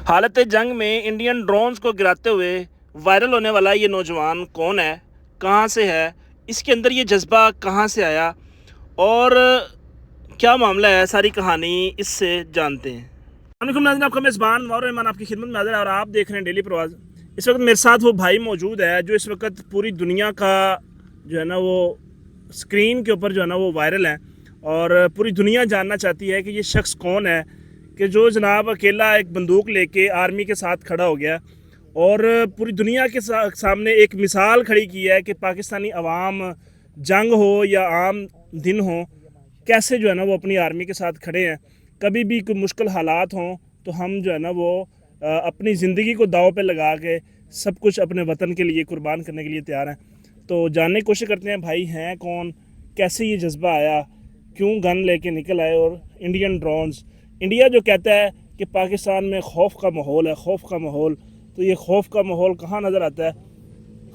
हालत जंग में इंडियन ड्रोन्स को गिराते हुए वायरल होने वाला ये नौजवान कौन है, कहाँ से है, इसके अंदर ये जज्बा कहाँ से आया और क्या मामला है, सारी कहानी इससे जानते हैं। नाज़रीन, आपका मेज़बान नवार रहमान आपकी खिदमत में हाज़िर है और आप देख रहे हैं डेली प्रवास। इस वक्त मेरे साथ वो भाई मौजूद है जो इस वक्त पूरी दुनिया का जो है ना वो स्क्रीन के ऊपर जो है ना वो वायरल है और पूरी दुनिया जानना चाहती है कि ये शख्स कौन है कि जो जनाब अकेला एक बंदूक लेके आर्मी के साथ खड़ा हो गया और पूरी दुनिया के सामने एक मिसाल खड़ी की है कि पाकिस्तानी अवाम जंग हो या आम दिन हो, कैसे जो है ना वो अपनी आर्मी के साथ खड़े हैं। कभी भी कोई मुश्किल हालात हों तो हम जो है ना वो अपनी ज़िंदगी को दाव पे लगा के सब कुछ अपने वतन के लिए कुर्बान करने के लिए तैयार हैं। तो जानने की कोशिश करते हैं भाई हैं कौन, कैसे ये जज्बा आया, क्यों गन लेके निकल आए। और इंडियन ड्रोन्स, इंडिया जो कहता है कि पाकिस्तान में खौफ का माहौल है, खौफ का माहौल, तो ये खौफ का माहौल कहाँ नज़र आता है?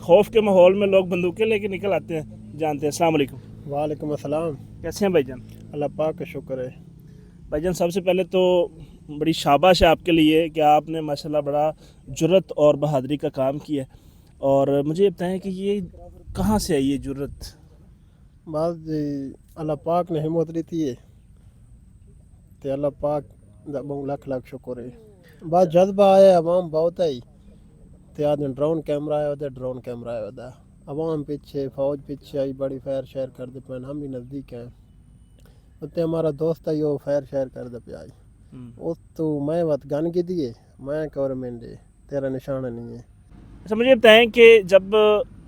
खौफ के माहौल में लोग बंदूकें लेके निकल आते हैं। जानते हैं। अस्सलाम वालेकुम। वालेकुम अस्सलाम। कैसे हैं भाईजान? अल्लाह पाक का शुक्र है। भाईजान, सबसे पहले तो बड़ी शाबाश है आपके लिए कि आपने माशाल्लाह बड़ा जुर्रत और बहादुरी का काम किया। और मुझे बताएं कि ये कहाँ से आई ये जुर्रत? बस अल्लाह पाक ने हिम्मत दी थी ते अल्लाह पाक दा बहुत लाख लाख शुक्र है। बस जज्बा आया, अवाम बहुत है ते आदमी ड्रोन कैमरा आया होता, ड्रोन कैमरा आया होता, अवाम पीछे, फौज पीछे आई, बड़ी फैर शहर कर दे पे। हम भी नज़दीक हैं, उत्ते हमारा दोस्त है वो फैर शहर कर दे पे आई। उस तो मैं बात गन की दिए, मैं कवर मेंढे तेरा निशाना नहीं है। अच्छा, मुझे बताएं कि जब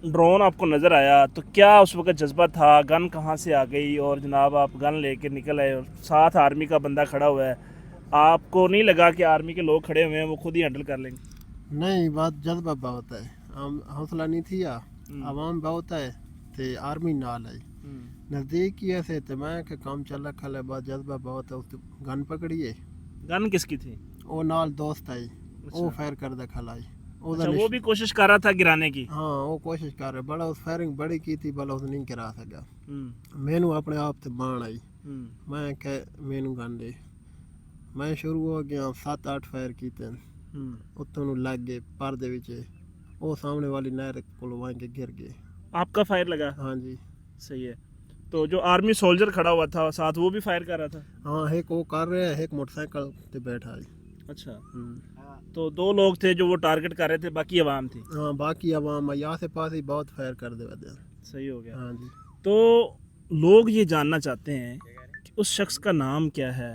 ड्रोन आपको नज़र आया तो क्या उस वक्त जज्बा था? गन कहाँ से आ गई और जनाब आप गन लेके निकल आए और साथ आर्मी का बंदा खड़ा हुआ है, आपको नहीं लगा कि आर्मी के लोग खड़े हुए हैं वो खुद ही हैंडल कर लेंगे? नहीं, बात जज्बा बहुत है, हौसला नहीं थी आवाम बहुत है ते आर्मी नाल है नज़दीक ही ऐसे तो मैं के काम चल रखा है। बात जज्बा बहुत है। उस गन पकड़िए। गन किसकी थी? वो नाल दोस्त आई, वो फायर कर दे खलाई। अच्छा, वो भी कोशिश कर रहा था गिराने की? हाँ, वो कोशिश कर रहे, बड़ा उस फायरिंग बड़ी की थी, बड़ा उस नहीं गिरा सका। मैनू अपने आप से बाण आई, मैं कह मैनू गन दे, मैं शुरू हो गया 7-8 फायर कीते उत्तों नू लग गए पर दे विच, वो सामने वाली नहर को वहीं के गिर गए। आपका फायर लगा? हाँ जी, सही है। तो जो आर्मी सोल्जर खड़ा हुआ था साथ, वो भी फायर कर रहा था? हाँ, एक वो कर रहे हैं, एक मोटरसाइकिल पे बैठा है। अच्छा, तो दो लोग थे जो वो टारगेट कर रहे थे, बाकी आवाम थी? हाँ, बाकी आवाम यहाँ से पास ही बहुत फायर कर दे। सही हो गया। हाँ जी। तो लोग ये जानना चाहते हैं कि उस शख्स का नाम क्या है,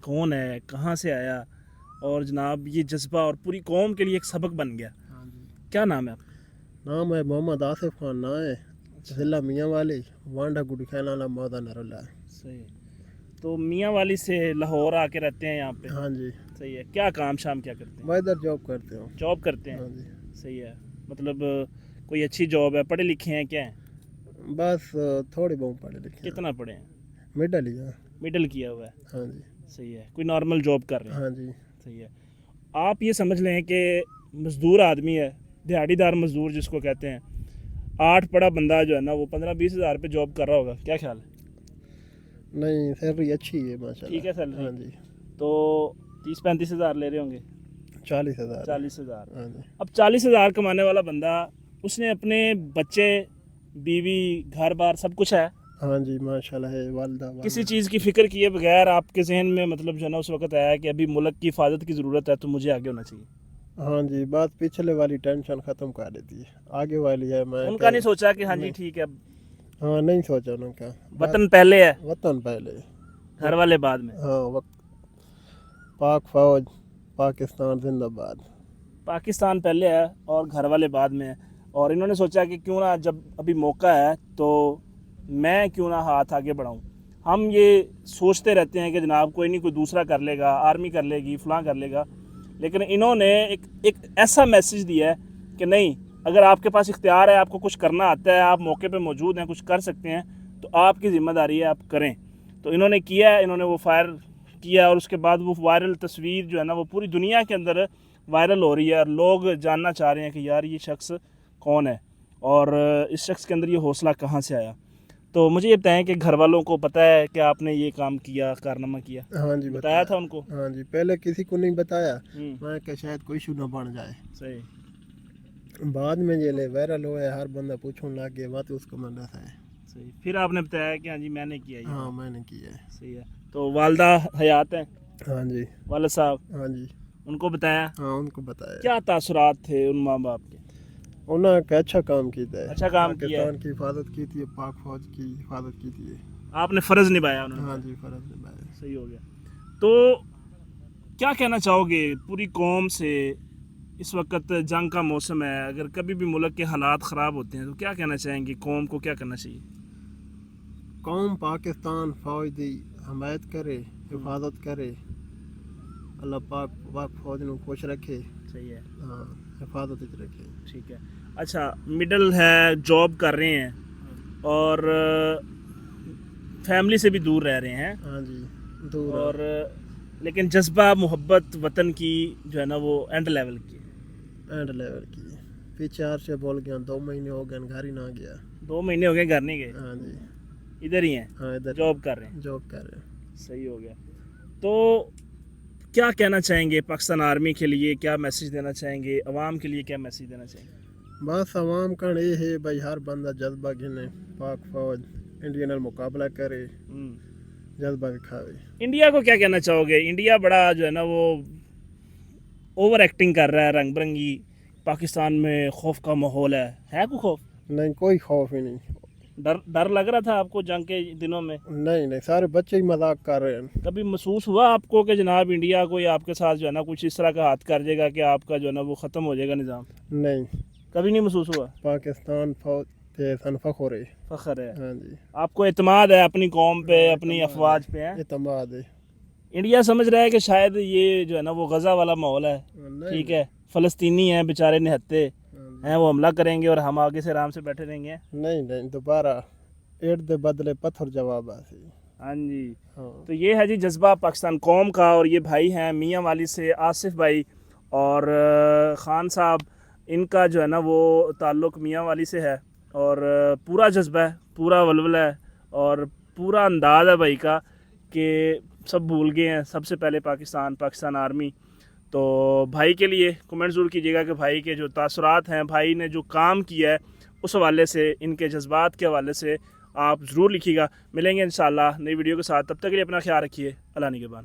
कौन है, कहाँ से आया और जनाब ये जज्बा और पूरी कौम के लिए एक सबक बन गया। हाँ जी। क्या नाम है आपका? नाम है मोहम्मद आसिफ खान, ना है जिला मियाँ वाली, वांडा गुडी खैला मौदा नरुल्ला। सही। तो मियाँ वाली से लाहौर आके रहते हैं यहाँ पे? हाँ जी। सही है। क्या काम शाम क्या करते हैं? मैं इधर जॉब करते हूँ। जॉब करते हैं? हाँ जी। सही है। मतलब कोई अच्छी जॉब है? पढ़े लिखे हैं क्या हैं? बस थोड़ी बहुत पढ़े लिखे। कितना पढ़े हैं? मिडल ही है। मिडिल किया हुआ है? हाँ जी। सही है। कोई नॉर्मल जॉब कर रहे हैं? हाँ जी। सही है। आप ये समझ लें कि मज़दूर आदमी है, दिहाड़ीदार मज़दूर जिसको कहते हैं, 8 पढ़ा बंदा जो है ना वो 15-20 हज़ार पे जॉब कर रहा होगा, क्या ख्याल है? नहीं, सैलरी अच्छी है माशाल्लाह। ठीक है सैलरी? हाँ जी। तो 30-35 हज़ार ले रहे होंगे? 40,000। 40,000। हाँ जी। अब 40,000 कमाने वाला बंदा, उसने अपने बच्चे, बीवी, घर बार सब कुछ है? हाँ जी, माशाल्लाह है। वालदा किसी चीज़ की फ़िक्र किए बगैर आपके जहन में मतलब जो है ना उस वक्त आया कि अभी मुल्क की हिफाजत की ज़रूरत है तो मुझे आगे होना चाहिए? हाँ जी, बात पिछले वाली टेंशन ख़त्म कर देती है, आगे वाली है। मैं उनका नहीं सोचा कि हाँ जी ठीक है, हाँ, नहीं सोचा उनका। वतन पहले है, वतन पहले, घर वाले बाद में। हाँ, वक्त पाक फौज, पाकिस्तान जिंदाबाद। पाकिस्तान पहले है और घर वाले बाद में है। और इन्होंने सोचा कि क्यों ना जब अभी मौका है तो मैं क्यों ना हाथ आगे बढ़ाऊं। हम ये सोचते रहते हैं कि जनाब कोई नहीं, कोई दूसरा कर लेगा, आर्मी कर लेगी, फलां कर लेगा, लेकिन इन्होंने एक ऐसा मैसेज दिया है कि नहीं, अगर आपके पास इख्तियार है, आपको कुछ करना आता है, आप मौके पे मौजूद हैं, कुछ कर सकते हैं, तो आपकी ज़िम्मेदारी है आप करें। तो इन्होंने किया है, इन्होंने वो फायर किया और उसके बाद वो वायरल तस्वीर जो है ना वो पूरी दुनिया के अंदर वायरल हो रही है और लोग जानना चाह रहे हैं कि यार ये शख्स कौन है और इस शख्स के अंदर ये हौसला कहाँ से आया। تو مجھے یہ بتائیں کہ گھر والوں کو پتہ ہے کہ آپ نے یہ کام کیا، کارنامہ کیا؟ ہاں جی بتایا تھا ان کو؟ ہاں جی پہلے کسی کو نہیں بتایا، ہوں، میں کہ شاید کوئی ایشو نہ بن جائے، صحیح بعد میں یہ لے وائرل ہوا ہے، ہر بندہ پوچھنے لگ گیا، بات اس کو میں بتایا صحیح، پھر آپ نے بتایا کہ ہاں جی میں نے کیا یہ ہاں کام۔ میں نے کیا ہے، صحیح ہے، تو والدہ حیات ہیں، ہاں جی والد صاحب، ہاں جی ان کو بتایا؟ ہاں ان کو بتایا، کیا تاثرات تھے ان ماں باپ کے؟ انہوں نے اچھا کام کیتا ہے، اچھا کام کیا ہے، پاکستان کی حفاظت کی تھی، پاک فوج کی حفاظت کی تھی، آپ نے فرض نبھایا انہوں نے؟ ہاں جی فرض نبھایا۔ صحیح ہو گیا۔ تو کیا کہنا چاہو گے پوری قوم سے؟ اس وقت جنگ کا موسم ہے، اگر کبھی بھی ملک کے حالات خراب ہوتے ہیں تو کیا کہنا چاہیں گے؟ قوم کو کیا کرنا چاہیے؟ قوم پاکستان فوج دی حمایت کرے، حفاظت کرے، اللہ پاک پاک فوج نو خوش رکھے، صحیح ہے، ہاں حفاظت وچ رکھے۔ ٹھیک ہے۔ اچھا، مڈل ہے، جاب کر رہے ہیں اور فیملی سے بھی دور رہ رہے ہیں، ہاں جی دور اور لیکن جذبہ محبت وطن کی جو ہے نا وہ اینڈ لیول کی ہے۔ اینڈ لیول کی، پیچھے ہر سے بول گیا، 2 مہینے ہو گئے گھر ہی نہ گیا، 2 مہینے ہو گئے گھر نہیں گئے، ہاں جی ادھر ہی ہیں، ہاں ادھر جاب کر رہے ہیں۔ جاب کر رہے ہیں۔ صحیح ہو گیا۔ تو کیا کہنا چاہیں گے پاکستان آرمی کے لیے؟ کیا میسیج دینا چاہیں گے؟ عوام کے لیے کیا میسیج دینا چاہیں گے؟ بس عوام کا یہ ہے بھائی، ہر بندہ جذبہ گھنے، پاک فوج انڈیا نال مقابلہ کرے، جذبہ دکھاوے۔ انڈیا کو کیا کہنا چاہو گے؟ انڈیا بڑا جو ہے نا وہ اوور ایکٹنگ کر رہا ہے، رنگ برنگی، پاکستان میں خوف کا ماحول ہے کوئی خوف؟ نہیں کوئی خوف ہی نہیں، ڈر لگ رہا تھا آپ کو جنگ کے دنوں میں؟ نہیں سارے بچے ہی مذاق کر رہے ہیں۔ کبھی محسوس ہوا آپ کو کہ جناب انڈیا کوئی آپ کے ساتھ جو ہے نا کچھ اس طرح کا ہاتھ کر جائے گا کہ آپ کا جو ہے نا وہ ختم ہو جائے گا نظام؟ نہیں، کبھی نہیں محسوس ہوا؟ پاکستان فوج تے سن فخر ہے، فخر ہے، ہاں جی آپ کو اعتماد ہے اپنی قوم پہ، اپنی افواج پہ ہیں؟ اعتماد ہے۔ انڈیا سمجھ رہا ہے کہ شاید یہ جو ہے نا وہ غزہ والا ماحول ہے، ٹھیک ہے، فلسطینی ہیں بیچارے نہتے ہیں، وہ حملہ کریں گے اور ہم آگے سے آرام سے بیٹھے رہیں گے؟ نہیں دوبارہ اینٹ دے بدلے پتھر جواب آسی۔ ہاں جی، ہاں تو یہ ہے جی جذبہ پاکستان قوم کا، اور یہ بھائی ہیں میاں والی سے آصف بھائی اور خان صاحب، ان کا جو ہے نا وہ تعلق میاں والی سے ہے، اور پورا جذبہ ہے، پورا ولولہ ہے، اور پورا انداز ہے بھائی کا کہ سب بھول گئے ہیں، سب سے پہلے پاکستان آرمی۔ تو بھائی کے لیے کمنٹ ضرور کیجیے گا کہ بھائی کے جو تاثرات ہیں، بھائی نے جو کام کیا ہے اس حوالے سے، ان کے جذبات کے حوالے سے آپ ضرور لکھیے گا۔ ملیں گے انشاءاللہ نئی ویڈیو کے ساتھ، تب تک کے لیے اپنا خیال رکھیے۔ اللہ نگہبان۔